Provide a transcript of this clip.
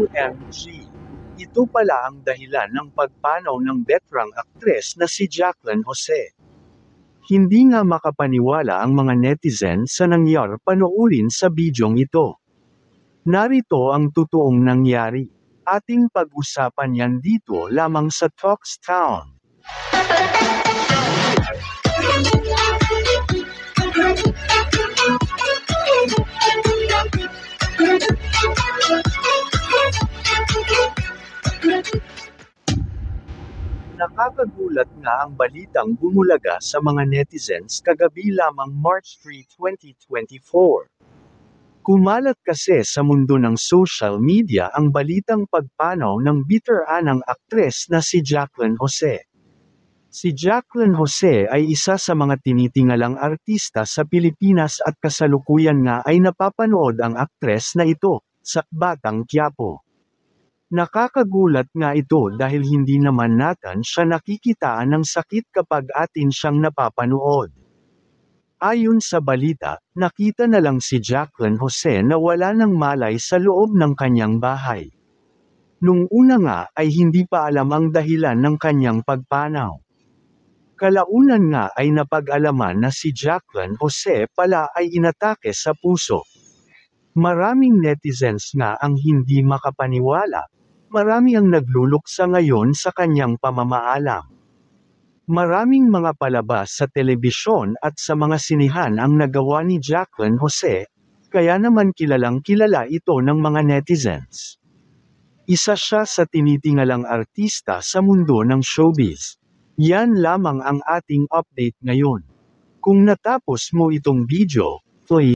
OMG! Ito pala ang dahilan ng pagpanaw ng veterang aktres na si Jacqueline Jose. Hindi nga makapaniwala ang mga netizen sa nangyari panoorin sa bidyong ito. Narito ang totoong nangyari. Ating pag-usapan yan dito lamang sa Talks Town. Nakakagulat nga ang balitang bumulaga sa mga netizens kagabi lamang March 3, 2024. Kumalat kasi sa mundo ng social media ang balitang pagpanaw ng biteranang aktres na si Jacqueline Jose. Si Jacqueline Jose ay isa sa mga tinitingalang artista sa Pilipinas at kasalukuyan nga ay napapanood ang aktres na ito sa Batang Quiapo. Nakakagulat nga ito dahil hindi naman natin siya nakikitaan ng sakit kapag atin siyang napapanood. Ayon sa balita, nakita na lang si Jacqueline Jose na wala ng malay sa loob ng kanyang bahay. Nung una nga ay hindi pa alam ang dahilan ng kanyang pagpanaw. Kalaunan nga ay napag-alaman na si Jacqueline Jose pala ay inatake sa puso. Maraming netizens nga ang hindi makapaniwala. Marami ang nagluluksa ngayon sa kanyang pamamaalam. Maraming mga palabas sa telebisyon at sa mga sinihan ang nagawa ni Jacqueline Jose, kaya naman kilalang kilala ito ng mga netizens. Isa siya sa tinitingalang artista sa mundo ng showbiz. Yan lamang ang ating update ngayon. Kung natapos mo itong video, please